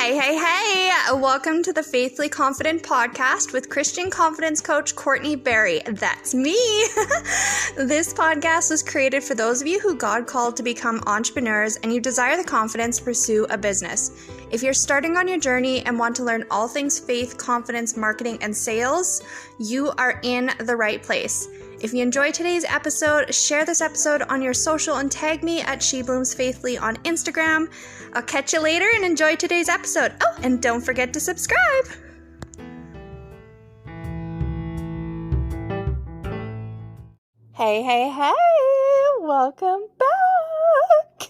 Hey, welcome to the Faithfully Confident podcast with Christian confidence coach Courtney Berry. That's me. This podcast was created for those of you who God called to become entrepreneurs and you desire the confidence to pursue a business. If you're starting on your journey and want to learn all things faith, confidence, marketing, and sales, you are in the right place. If you enjoyed today's episode, share this episode on your social and tag me at SheBloomsFaithfully on Instagram. I'll catch you later and enjoy today's episode. Oh, and don't forget to subscribe. Hey, welcome back.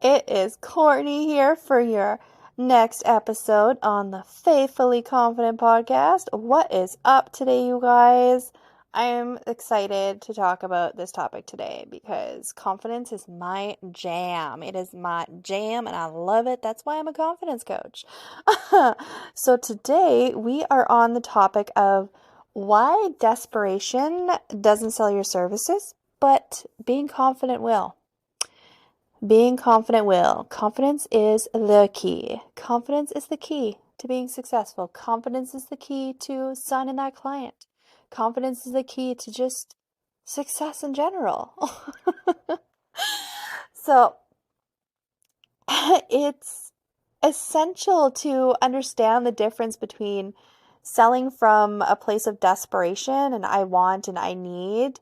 It is Courtney here for your next episode on the Faithfully Confident podcast. What is up today, you guys? I am excited to talk about this topic today because confidence is my jam. It is my jam and I love it. That's why I'm a confidence coach. So today we are on the topic of why desperation doesn't sell your services, but being confident will. Being confident will. Confidence is the key. Confidence is the key to being successful. Confidence is the key to signing that client. Confidence is the key to just success in general. So it's essential to understand the difference between selling from a place of desperation and I want and I need,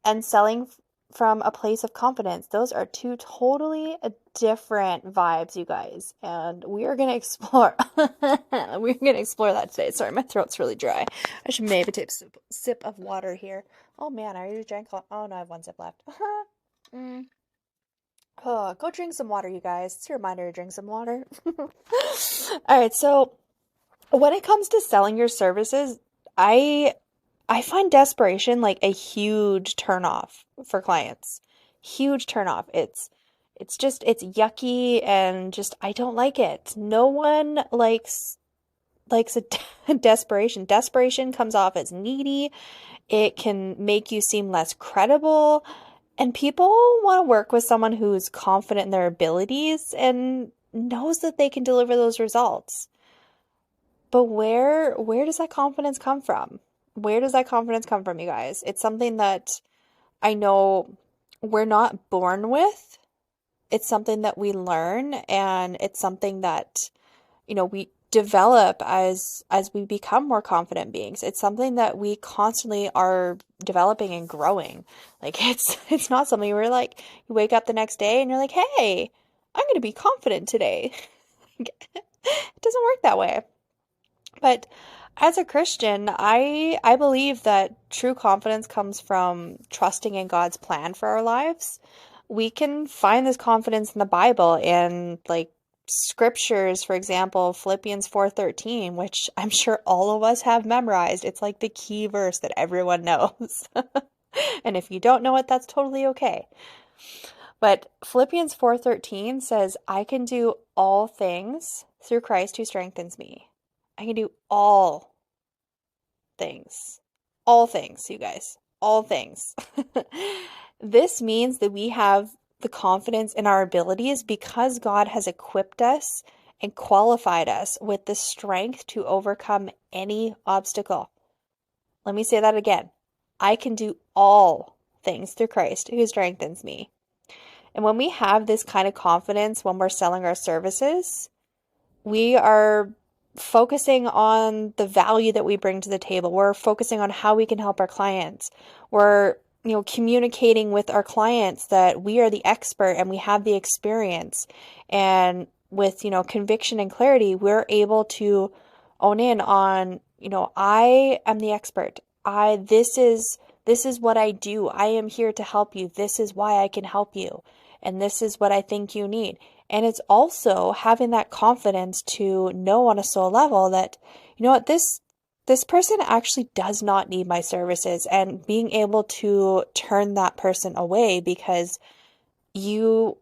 and selling from a place of confidence. Those are two totally different vibes, you guys, and we are going to explore that today. Sorry, my throat's really dry. I should maybe take a sip of water here. Oh man, I already drank. Oh no, I have one sip left. Oh, go drink some water, you guys. It's a reminder to drink some water. All right, so when it comes to selling your services, I find desperation like a huge turnoff for clients. Huge turnoff. It's yucky and just, I don't like it. No one likes a desperation. Desperation comes off as needy. It can make you seem less credible. And people want to work with someone who's confident in their abilities and knows that they can deliver those results. But where does that confidence come from? Where does that confidence come from, you guys? It's something that I know we're not born with. It's something that we learn, and it's something that, we develop as we become more confident beings. It's something that we constantly are developing and growing. Like it's not something where like you wake up the next day and you're like, hey, I'm going to be confident today. It doesn't work that way. But as a Christian, I believe that true confidence comes from trusting in God's plan for our lives. We can find this confidence in the Bible and like scriptures, for example, Philippians 4:13, which I'm sure all of us have memorized. It's like the key verse that everyone knows. And if you don't know it, that's totally okay. But Philippians 4:13 says, I can do all things through Christ who strengthens me. I can do all things. All things, you guys. All things. This means that we have the confidence in our abilities because God has equipped us and qualified us with the strength to overcome any obstacle. Let me say that again. I can do all things through Christ who strengthens me. And when we have this kind of confidence when we're selling our services, we are focusing on the value that we bring to the table. We're focusing on how we can help our clients. We're, communicating with our clients that we are the expert and we have the experience. And with, conviction and clarity, we're able to own in on, I am the expert. This is what I do. I am here to help you. This is why I can help you. And this is what I think you need. And it's also having that confidence to know on a soul level that, this person actually does not need my services, and being able to turn that person away because you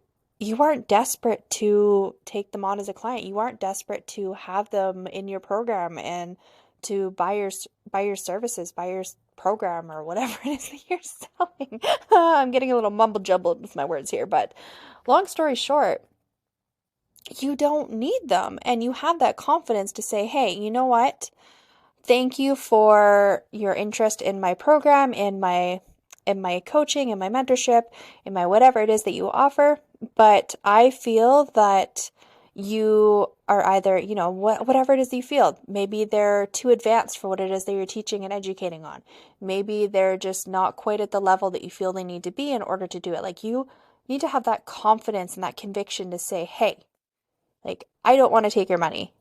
aren't desperate to take them on as a client. You aren't desperate to have them in your program and to buy your services, buy your program or whatever it is that you're selling. I'm getting a little mumble jumbled with my words here, but long story short, you don't need them. And you have that confidence to say, hey, you know what? Thank you for your interest in my program, in my coaching, in my mentorship, in my whatever it is that you offer. But I feel that you are either, whatever it is that you feel. Maybe they're too advanced for what it is that you're teaching and educating on. Maybe they're just not quite at the level that you feel they need to be in order to do it. Like, you need to have that confidence and that conviction to say, hey, like, I don't want to take your money.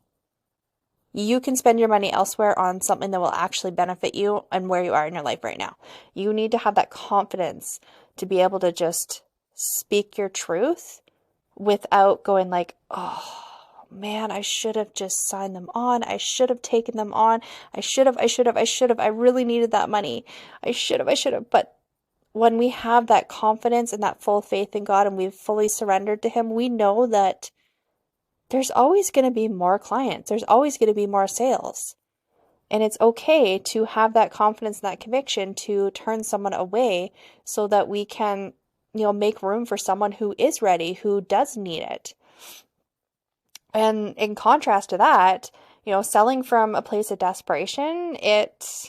You can spend your money elsewhere on something that will actually benefit you and where you are in your life right now. You need to have that confidence to be able to just speak your truth without going like, oh man, I should have just signed them on. I should have taken them on. I should have. I really needed that money. I should have. But when we have that confidence and that full faith in God and we've fully surrendered to Him, we know that there's always going to be more clients. There's always going to be more sales. And it's okay to have that confidence and that conviction to turn someone away so that we can, make room for someone who is ready, who does need it. And in contrast to that, selling from a place of desperation, it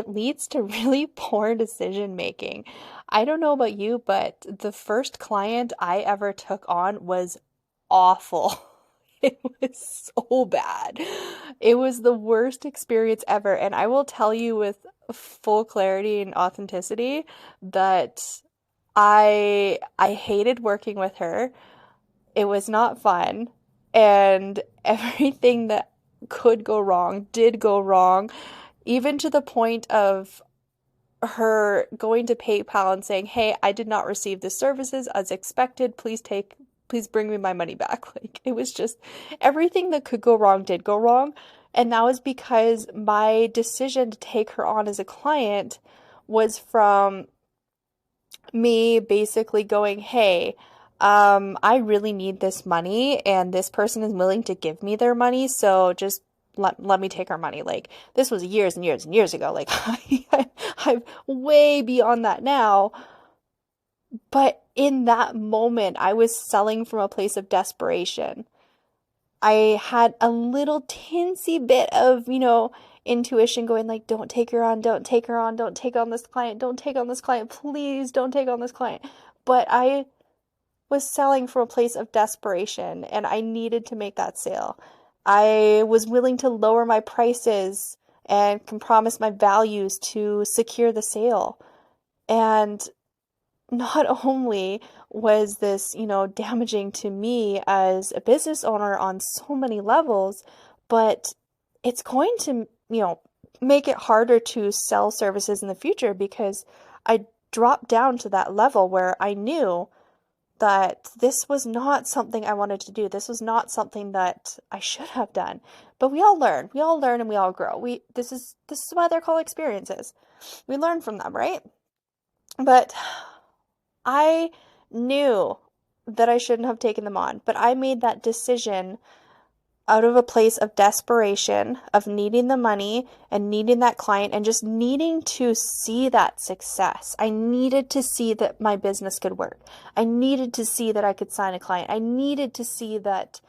leads to really poor decision making. I don't know about you, but the first client I ever took on was awful. It was so bad. It was the worst experience ever. And I will tell you with full clarity and authenticity that I hated working with her. It was not fun. And everything that could go wrong did go wrong, even to the point of her going to PayPal and saying, "Hey, I did not receive the services as expected. Please bring me my money back." Like, it was just everything that could go wrong did go wrong. And that was because my decision to take her on as a client was from me basically going, "Hey, I really need this money, and this person is willing to give me their money, so just let me take our money." Like, this was years and years and years ago. Like, I'm way beyond that now. But in that moment, I was selling from a place of desperation. I had a little teensy bit of, intuition going like, don't take her on, don't take her on, don't take on this client, don't take on this client, please don't take on this client. But I was selling from a place of desperation and I needed to make that sale. I was willing to lower my prices and compromise my values to secure the sale. And not only was this, damaging to me as a business owner on so many levels, but it's going to, make it harder to sell services in the future because I dropped down to that level where I knew that this was not something I wanted to do. This was not something that I should have done. But we all learn. We all learn and we all grow. This is why they're called experiences. We learn from them, right? But I knew that I shouldn't have taken them on, but I made that decision out of a place of desperation, of needing the money and needing that client and just needing to see that success. I needed to see that my business could work. I needed to see that I could sign a client. I needed to see that,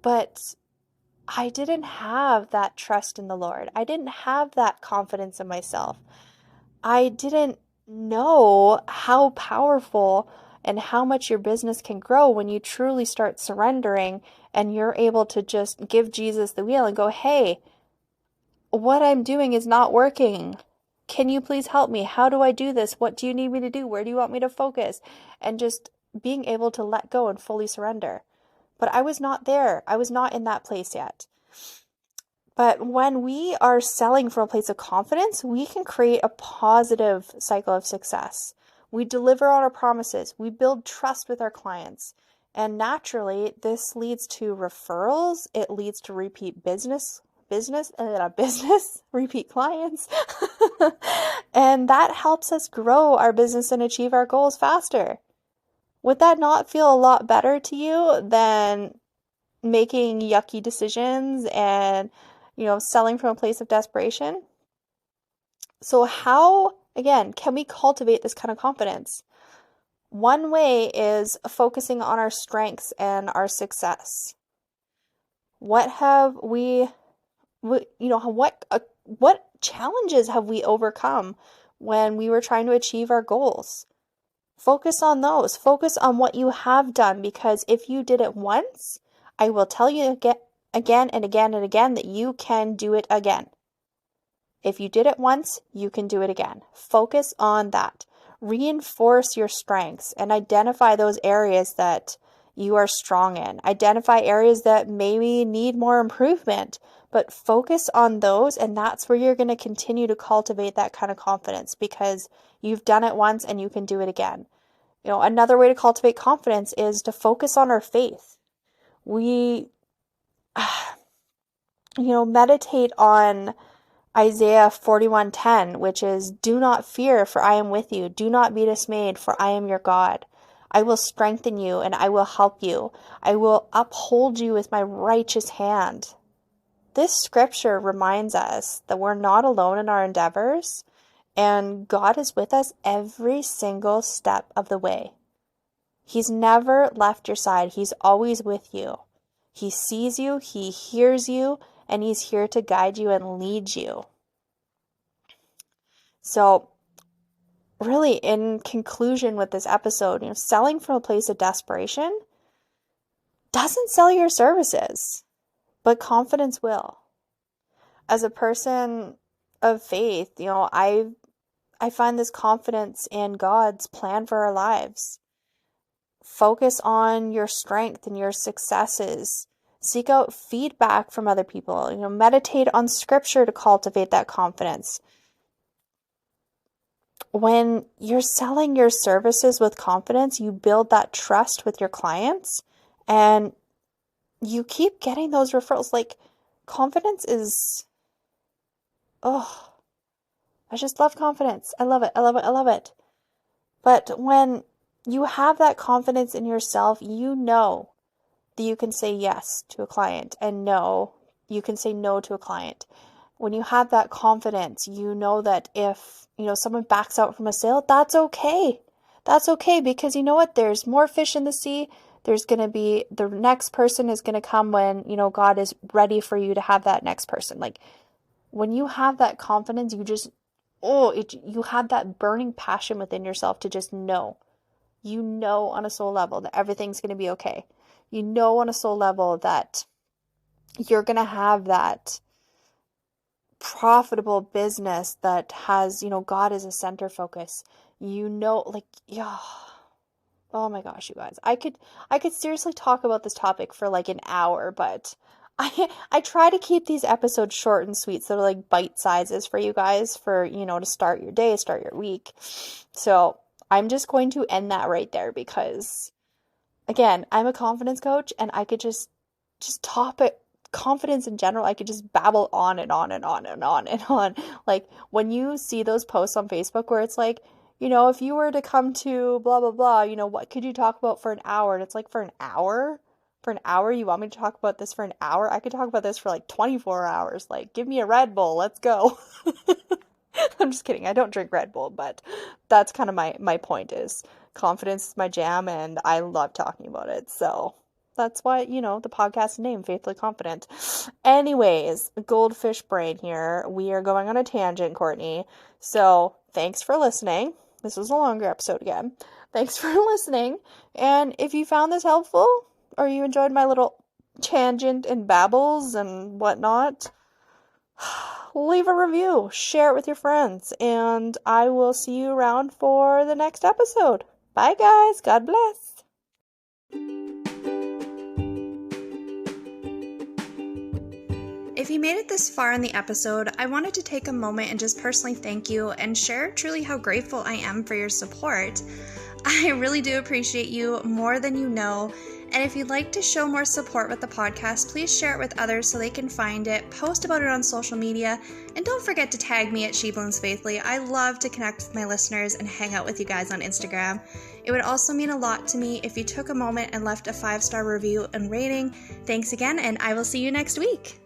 but I didn't have that trust in the Lord. I didn't have that confidence in myself. I didn't know how powerful and how much your business can grow when you truly start surrendering and you're able to just give Jesus the wheel and go, "Hey, what I'm doing is not working. Can you please help me? How do I do this? What do you need me to do? Where do you want me to focus?" And just being able to let go and fully surrender. But I was not there. I was not in that place yet. But when we are selling from a place of confidence, we can create a positive cycle of success. We deliver on our promises. We build trust with our clients. And naturally, this leads to referrals. It leads to repeat repeat clients. And that helps us grow our business and achieve our goals faster. Would that not feel a lot better to you than making yucky decisions and selling from a place of desperation? So how, again, can we cultivate this kind of confidence? One way is focusing on our strengths and our success. What have what challenges have we overcome when we were trying to achieve our goals? Focus on those. Focus on what you have done, because if you did it once, I will tell you again and again and again that you can do it again. If you did it once, you can do it again. Focus on that. Reinforce your strengths and identify those areas that you are strong in. Identify areas that maybe need more improvement, but focus on those, and that's where you're going to continue to cultivate that kind of confidence, because you've done it once and you can do it again. Another way to cultivate confidence is to focus on our faith. We, meditate on Isaiah 41:10, which is, "Do not fear, for I am with you. Do not be dismayed, for I am your God. I will strengthen you and I will help you. I will uphold you with my righteous hand." This scripture reminds us that we're not alone in our endeavors, and God is with us every single step of the way. He's never left your side. He's always with you. He sees you, he hears you, and he's here to guide you and lead you. So, really, in conclusion with this episode, selling from a place of desperation doesn't sell your services, but confidence will. As a person of faith, I find this confidence in God's plan for our lives. Focus on your strength and your successes. Seek out feedback from other people. Meditate on scripture to cultivate that confidence. When you're selling your services with confidence, you build that trust with your clients, and you keep getting those referrals. Like, confidence is, I just love confidence. I love it. I love it. I love it. But when you have that confidence in yourself, you know that you can say yes to a client, and no, you can say no to a client. When you have that confidence, you know that if, someone backs out from a sale, that's okay. That's okay, because you know what? There's more fish in the sea. There's going to be, the next person is going to come when, God is ready for you to have that next person. Like, when you have that confidence, you just, you have that burning passion within yourself to just know. On a soul level that everything's going to be okay. On a soul level that you're going to have that profitable business that has, God as a center focus. Oh my gosh, you guys. I could seriously talk about this topic for like an hour, but I try to keep these episodes short and sweet, so they're like bite sizes for you guys for, to start your day, start your week. So I'm just going to end that right there, because again, I'm a confidence coach, and I could just topic confidence in general. I could just babble on and on and on and on and on. Like, when you see those posts on Facebook where it's like, if you were to come to blah, blah, blah, what could you talk about for an hour? And it's like, for an hour? For an hour? You want me to talk about this for an hour? I could talk about this for like 24 hours. Like, give me a Red Bull. Let's go. I'm just kidding. I don't drink Red Bull, but that's kind of my point is confidence is my jam, and I love talking about it. So that's why, the podcast name, Faithfully Confident. Anyways, goldfish brain here. We are going on a tangent, Courtney. So thanks for listening. This was a longer episode again. Thanks for listening. And if you found this helpful, or you enjoyed my little tangent and babbles and whatnot, leave a review, share it with your friends, and I will see you around for the next episode. Bye, guys. God bless. If you made it this far in the episode, I wanted to take a moment and just personally thank you and share truly how grateful I am for your support. I really do appreciate you more than you know. And if you'd like to show more support with the podcast, please share it with others so they can find it, post about it on social media, and don't forget to tag me at SheBlooms I love to connect with my listeners and hang out with you guys on Instagram. It would also mean a lot to me if you took a moment and left a 5-star review and rating. Thanks again, and I will see you next week.